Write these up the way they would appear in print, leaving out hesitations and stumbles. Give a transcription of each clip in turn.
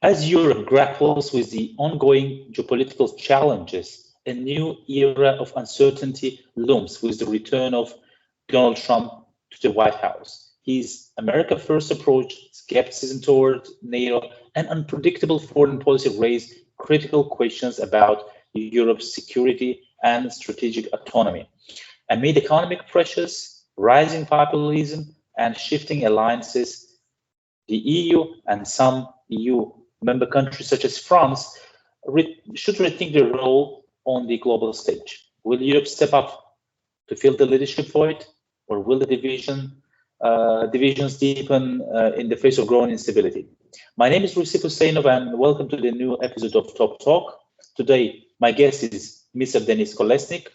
As Europe grapples with the ongoing geopolitical challenges, a new era of uncertainty looms with the return of Donald Trump to the White House. His America First approach, skepticism toward NATO, and unpredictable foreign policy raise critical questions about Europe's security and strategic autonomy. Amid economic pressures, rising populism, and shifting alliances, the EU and some EU member countries, such as France, should rethink their role on the global stage. Will Europe step up to fill the leadership void, or will the divisions deepen in the face of growing instability? My name is Rusif Huseynov, and welcome to the new episode of Toptalk. Today, my guest is Mr. Denys Kolesnyk,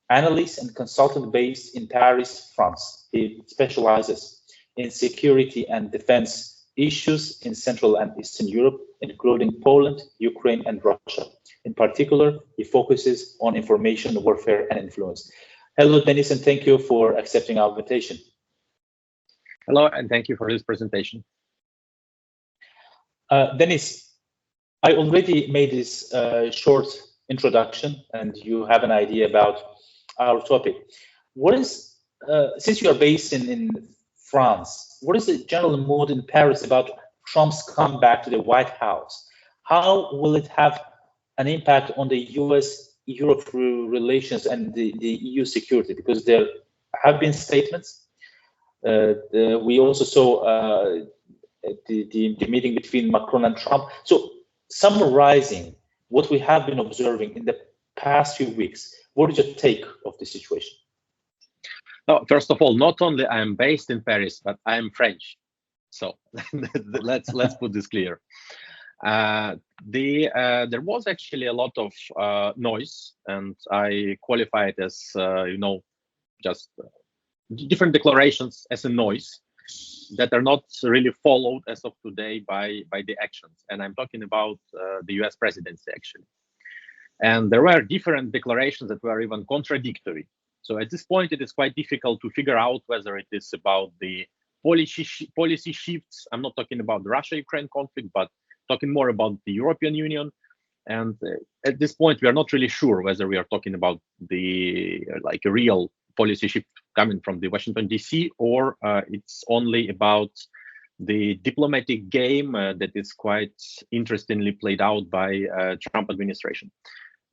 analyst and consultant based in Paris, France. He specializes in security and defense issues in Central and Eastern Europe, including Poland, Ukraine, and Russia. In particular, he focuses on information warfare and influence. Hello, Denys, and thank you for accepting our invitation. Hello, and thank you for this presentation. Denys, I already made this short introduction, and you have an idea about our topic. What is, since you are based in France, what is the general mood in Paris about Trump's comeback to the White House? How will it have an impact on the US-Europe relations and the EU security? Because there have been statements. We also saw the meeting between Macron and Trump. So summarizing what we have been observing in the past few weeks, what is your take of the situation? No, first of all, not only I am based in Paris, but I am French. So let's put this clear. There was actually a lot of noise, and I qualify it as just different declarations as a noise that are not really followed as of today by the actions. And I'm talking about the US presidency, actually. And there were different declarations that were even contradictory. So at this point, it is quite difficult to figure out whether it is about the policy shifts. I'm not talking about the Russia-Ukraine conflict, but talking more about the European Union. And at this point, we are not really sure whether we are talking about a real policy shift coming from the Washington, D.C., or it's only about the diplomatic game that is quite interestingly played out by Trump administration.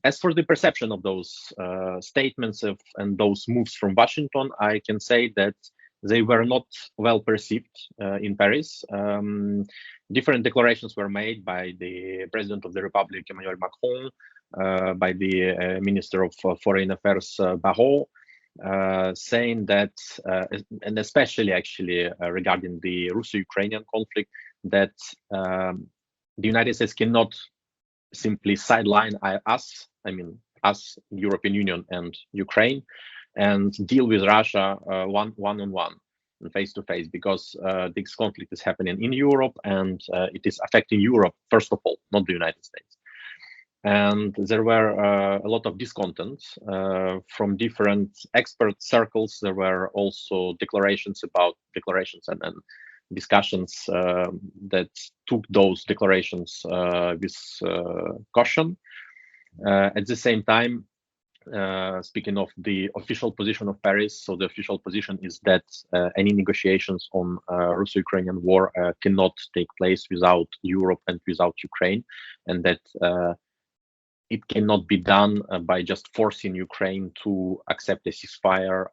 As for the perception of those statements and those moves from Washington, I can say that they were not well perceived in Paris. Different declarations were made by the President of the Republic, Emmanuel Macron, by the Minister of Foreign Affairs, Barrot, saying that, and especially actually regarding the Russo-Ukrainian conflict, that the United States cannot simply sideline us, European Union and Ukraine, and deal with Russia one-on-one, face to face, because this conflict is happening in Europe, and it is affecting Europe first of all, not the United States. And there were a lot of discontent from different expert circles. There were also declarations and discussions that took those declarations with caution. At the same time, speaking of the official position of Paris, so the official position is that any negotiations on Russo-Ukrainian war cannot take place without Europe and without Ukraine, and that it cannot be done by just forcing Ukraine to accept a ceasefire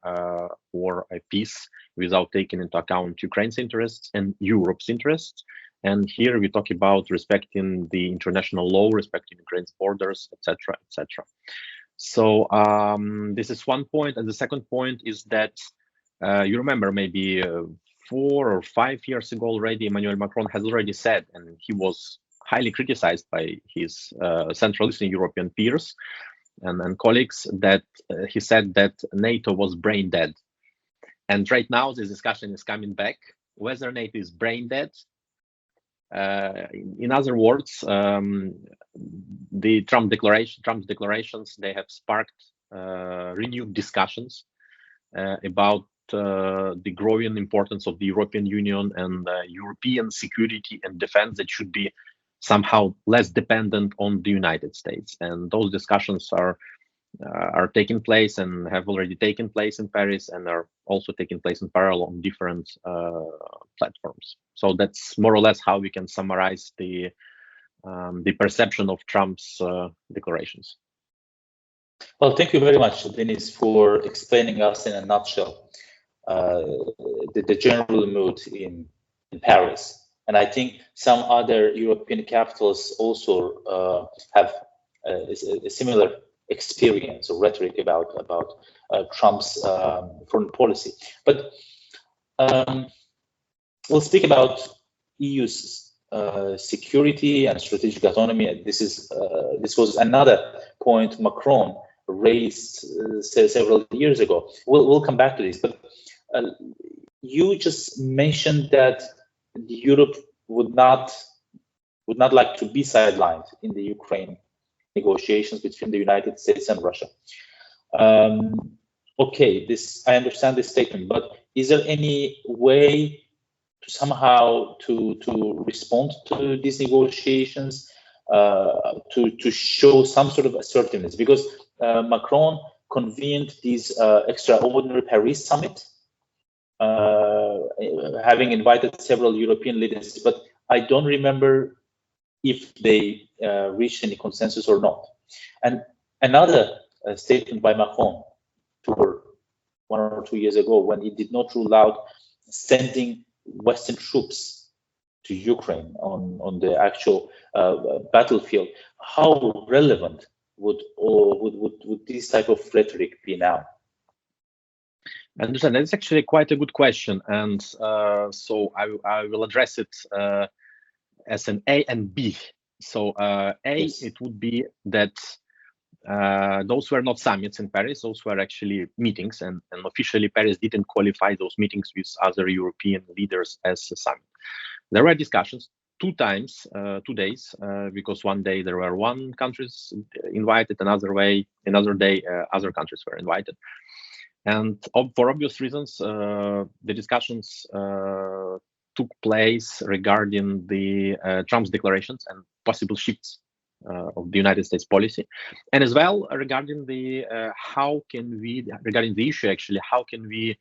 or a peace without taking into account Ukraine's interests and Europe's interests. And here we talk about respecting the international law, respecting Ukraine's borders, etc., etc. So this is one point. And the second point is that you remember maybe 4 or 5 years ago already, Emmanuel Macron has already said, and he was highly criticized by his Central Eastern European peers and colleagues, that he said that NATO was brain dead. And right now this discussion is coming back, whether NATO is brain dead. In other words, the Trump's declarations, they have sparked renewed discussions about the growing importance of the European Union and European security and defense that should be somehow less dependent on the United States. And those discussions are taking place and have already taken place in Paris, and are also taking place in parallel on different platforms. So that's more or less how we can summarize the perception of Trump's declarations. Well, thank you very much, Denys, for explaining us in a nutshell the general mood in Paris. And I think some other European capitals also have a similar experience or rhetoric about Trump's foreign policy. But we'll speak about EU's security and strategic autonomy. This was another point Macron raised several years ago. We'll come back to this, but you just mentioned that Europe would not like to be sidelined in the Ukraine negotiations between the United States and Russia. Okay, I understand this statement, but is there any way to somehow to respond to these negotiations, to show some sort of assertiveness? Because Macron convened this extraordinary Paris summit, having invited several European leaders, but I don't remember if they reached any consensus or not. And another statement by Macron 1 or 2 years ago, when he did not rule out sending Western troops to Ukraine on the actual battlefield, how relevant would this type of rhetoric be now? I understand. That's actually quite a good question, and so I will address it as an A and B. So yes. It would be that those were not summits in Paris; those were actually meetings, and officially Paris didn't qualify those meetings with other European leaders as a summit. There were discussions 2 times, 2 days, because one day there were one countries invited, another day other countries were invited. And for obvious reasons, the discussions took place regarding the Trump's declarations and possible shifts of the United States policy, and as well regarding the issue actually, how can we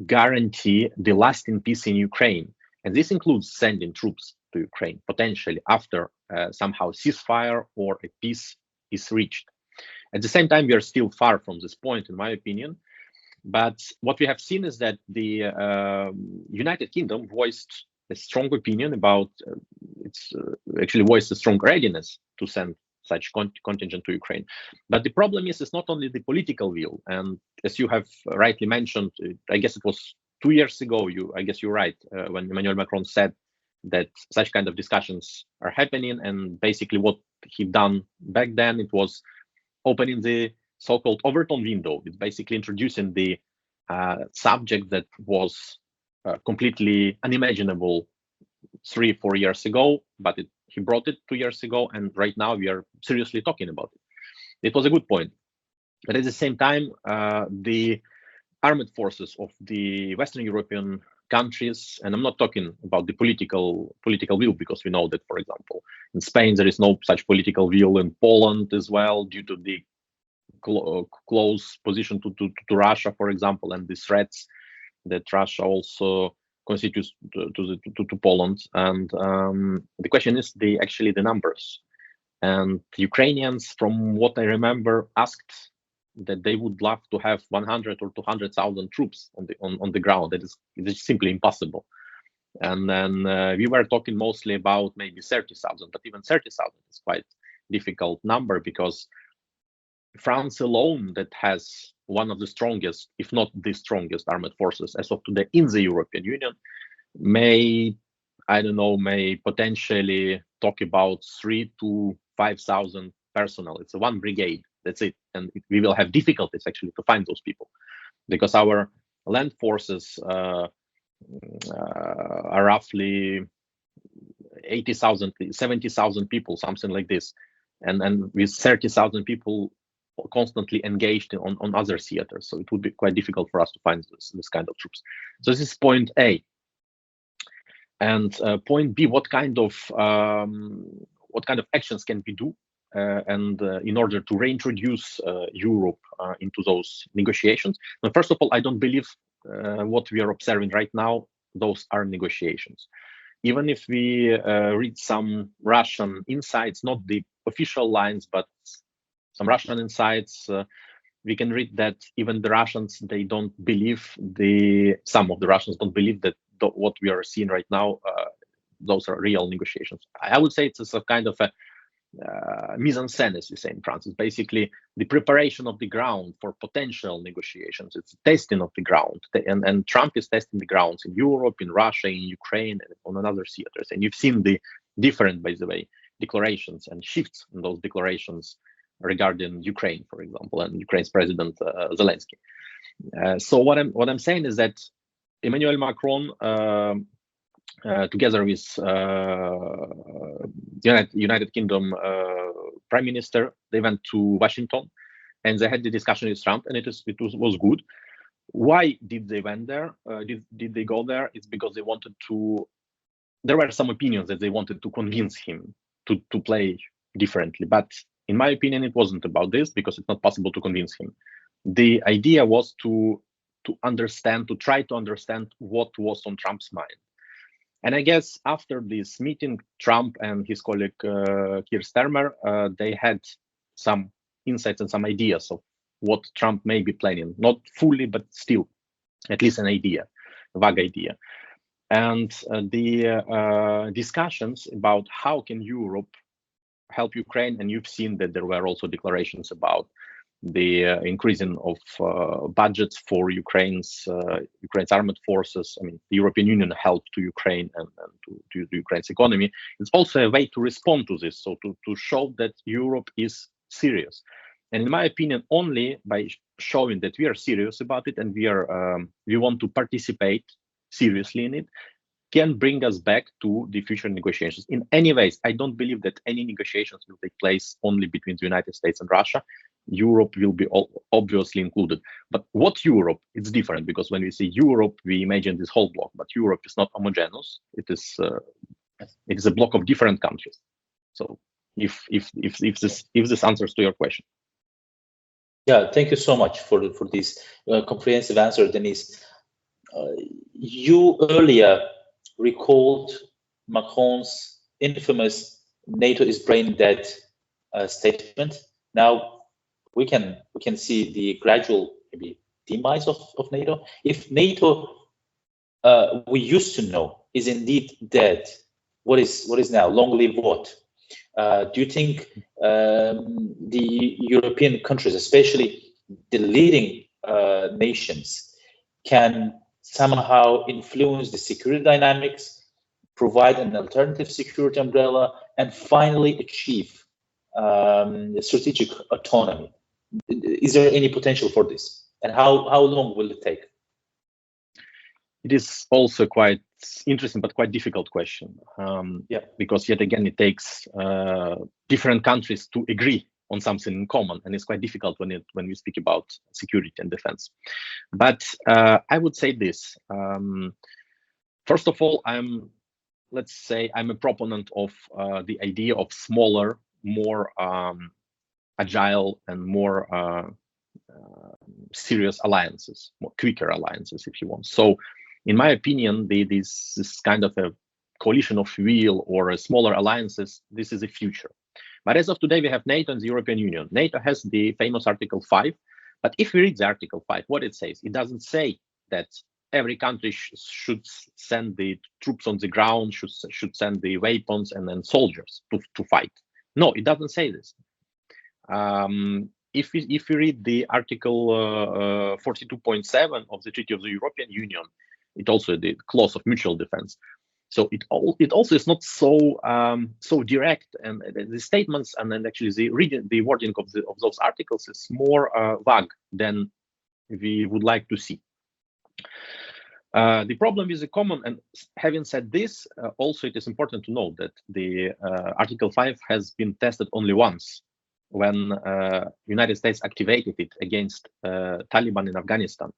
guarantee the lasting peace in Ukraine? And this includes sending troops to Ukraine potentially after somehow ceasefire or a peace is reached. At the same time, we are still far from this point, in my opinion. But what we have seen is that the United Kingdom voiced a strong opinion about voiced a strong readiness to send such contingent to Ukraine. But the problem is, it's not only the political will. And as you have rightly mentioned, I guess it was 2 years ago, I guess you're right, when Emmanuel Macron said that such kind of discussions are happening. And basically what he done back then, it was opening the so-called Overton window. It's basically introducing the subject that was completely unimaginable 3-4 years ago, but he brought it 2 years ago, and right now we are seriously talking about it. It was a good point. But at the same time, the armed forces of the Western European countries, and I'm not talking about the political will, because we know that, for example, in Spain there is no such political will, in Poland as well, due to the close position to Russia, for example, and the threats that Russia also constitutes to Poland. And the question is actually the numbers. And the Ukrainians, from what I remember, asked that they would love to have 100 or 200,000 troops on the ground. It is simply impossible. And then we were talking mostly about maybe 30,000, but even 30,000 is quite difficult number, because France alone, that has one of the strongest, if not the strongest, armed forces as of today in the European Union, may potentially talk about 3,000 to 5,000 personnel. It's one brigade, that's it. And we will have difficulties actually to find those people, because our land forces are roughly 80,000, 70,000 people, something like this. And with 30,000 people constantly engaged on other theaters. So it would be quite difficult for us to find this kind of troops. So this is point A. And point B, what kind of actions can we do in order to reintroduce Europe into those negotiations? Now, first of all, I don't believe what we are observing right now, those are negotiations. Even if we read some Russian insights, not the official lines, but some Russian insights, we can read that even the Russians, they don't believe, some of the Russians don't believe that what we are seeing right now, those are real negotiations. I would say it's a kind of a mise en scène, as we say in France. It's basically the preparation of the ground for potential negotiations. It's testing of the ground, and Trump is testing the grounds in Europe, in Russia, in Ukraine, and on other theaters. And you've seen the different, by the way, declarations and shifts in those declarations regarding Ukraine, for example, and Ukraine's President Zelensky. So what I'm saying is that Emmanuel Macron, together with United Kingdom Prime Minister, they went to Washington, and they had the discussion with Trump, and it was good. Why did they went there? Did they go there? It's because they wanted to. There were some opinions that they wanted to convince him to play differently, but in my opinion, it wasn't about this, because it's not possible to convince him. The idea was to try to understand what was on Trump's mind. And I guess after this meeting, Trump and his colleague Keir Starmer, they had some insights and some ideas of what Trump may be planning. Not fully, but still, at least an idea, a vague idea. And the discussions about how can Europe help Ukraine, and you've seen that there were also declarations about the increasing of budgets for Ukraine's armed forces. I mean, the European Union help to Ukraine and to Ukraine's economy. It's also a way to respond to this, so to show that Europe is serious. And in my opinion, only by showing that we are serious about it and we want to participate seriously in it, can bring us back to the future negotiations. In any ways, I don't believe that any negotiations will take place only between the United States and Russia. Europe will be obviously included. But what Europe? It's different, because when we say Europe, we imagine this whole bloc. But Europe is not homogeneous. It is a block of different countries. So if this answers to your question. Yeah, thank you so much for this comprehensive answer, Denys. You earlier recalled Macron's infamous "NATO is brain dead" statement. Now we can see the gradual maybe demise of NATO. If NATO we used to know is indeed dead, what is now? Long live what? Do you think the European countries, especially the leading nations, can somehow influence the security dynamics, provide an alternative security umbrella, and finally achieve strategic autonomy? Is there any potential for this? And how long will it take? It is also quite interesting, but quite difficult question. Because yet again, it takes different countries to agree on something in common, and it's quite difficult when we speak about security and defense. But I would say this. First of all, I'm a proponent of the idea of smaller, more agile, and more serious alliances, more quicker alliances, if you want. So, in my opinion, this kind of a coalition of will or a smaller alliances, this is the future. But as of today, we have NATO and the European Union. NATO has the famous Article 5, but if we read the Article 5, what it says, it doesn't say that every country should send the troops on the ground, should send the weapons and then soldiers to fight. No, it doesn't say this. If we read the Article 42.7 of the Treaty of the European Union, it also the clause of mutual defense. So it also is not so direct, and the statements and then actually the wording of those articles is more vague than we would like to see. The problem is a common, and having said this, also it is important to note that the Article 5 has been tested only once, when United States activated it against Taliban in Afghanistan.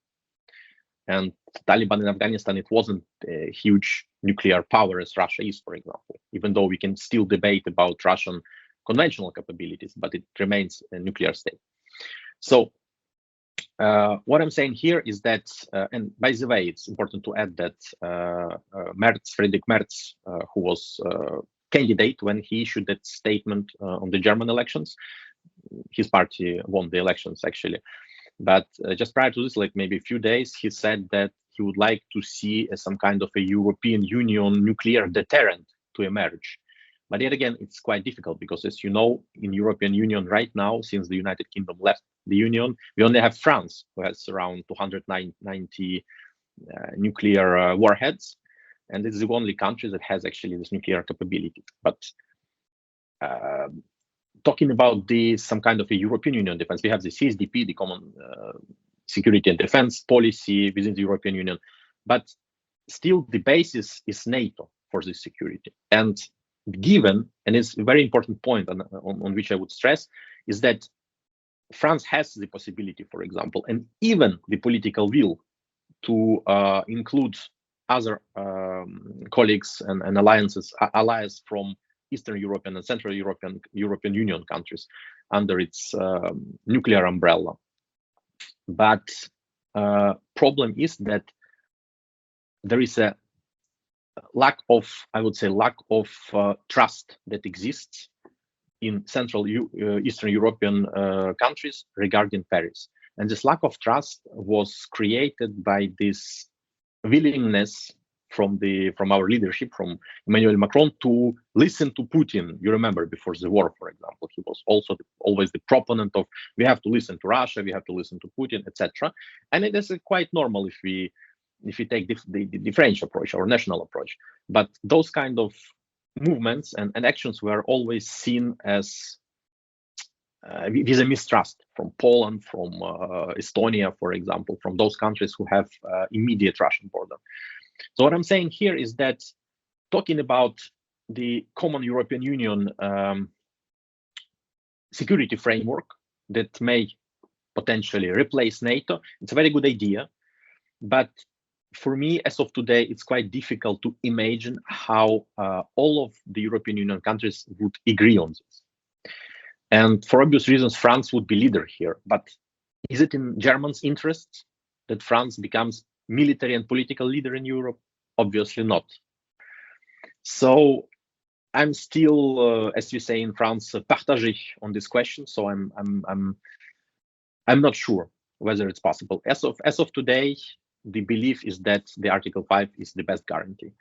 And Taliban in Afghanistan, it wasn't a huge nuclear power as Russia is, for example, even though we can still debate about Russian conventional capabilities, but it remains a nuclear state. So what I'm saying here is that, and by the way, it's important to add that Friedrich Merz, who was candidate when he issued that statement on the German elections, his party won the elections actually. But just prior to this, like maybe a few days, he said that he would like to see some kind of a European Union nuclear deterrent to emerge. But yet again, it's quite difficult because, as you know, in European Union right now, since the United Kingdom left the Union, we only have France, who has around 290 nuclear warheads. And it's the only country that has actually this nuclear capability. But talking about some kind of a European Union defense, we have the CSDP, the Common Security and Defense Policy within the European Union, but still the basis is NATO for this security. And given, and it's a very important point on which I would stress, is that France has the possibility, for example, and even the political will to include other colleagues and allies from Eastern European and Central European Union countries under its nuclear umbrella. But problem is that there is a lack of, I would say, trust that exists in Central Eastern European countries regarding Paris. And this lack of trust was created by this willingness from our leadership, from Emmanuel Macron, to listen to Putin. You remember before the war, for example, he was also always the proponent of we have to listen to Russia, we have to listen to Putin, etc. And it is quite normal if we take the French approach or national approach. But those kind of movements and actions were always seen as with a mistrust from Poland, from Estonia, for example, from those countries who have immediate Russian border. So what I'm saying here is that talking about the common European Union security framework that may potentially replace NATO, it's a very good idea. But for me, as of today, it's quite difficult to imagine how all of the European Union countries would agree on this. And for obvious reasons, France would be leader here. But is it in Germans' interests that France becomes military and political leader in Europe? Obviously not. So I'm still, as you say in France, partagé on this question. So I'm not sure whether it's possible. As of today, the belief is that the Article 5 is the best guarantee.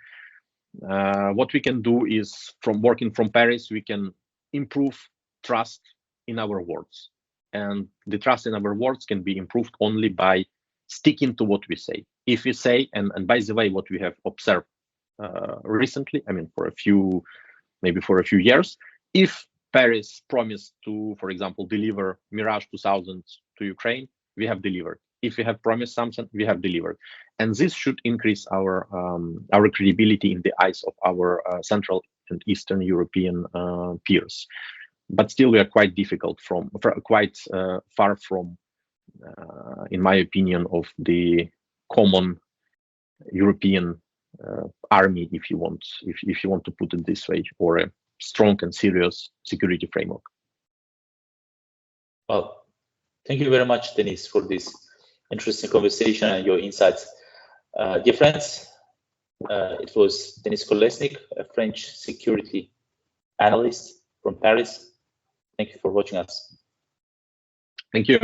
What we can do is, from working from Paris, we can improve trust in our words. And the trust in our words can be improved only by sticking to what we say. If we say, and by the way, what we have observed recently, I mean, for a few years, if Paris promised to, for example, deliver Mirage 2000 to Ukraine, we have delivered. If we have promised something, we have delivered. And this should increase our credibility in the eyes of our Central and Eastern European peers. But still, we are quite far from, in my opinion, of the common European army, if you want to put it this way, or a strong and serious security framework. Well, thank you very much, Denys, for this interesting conversation and your insights. Dear friends, it was Denys Kolesnyk, a French security analyst from Paris. Thank you for watching us. Thank you.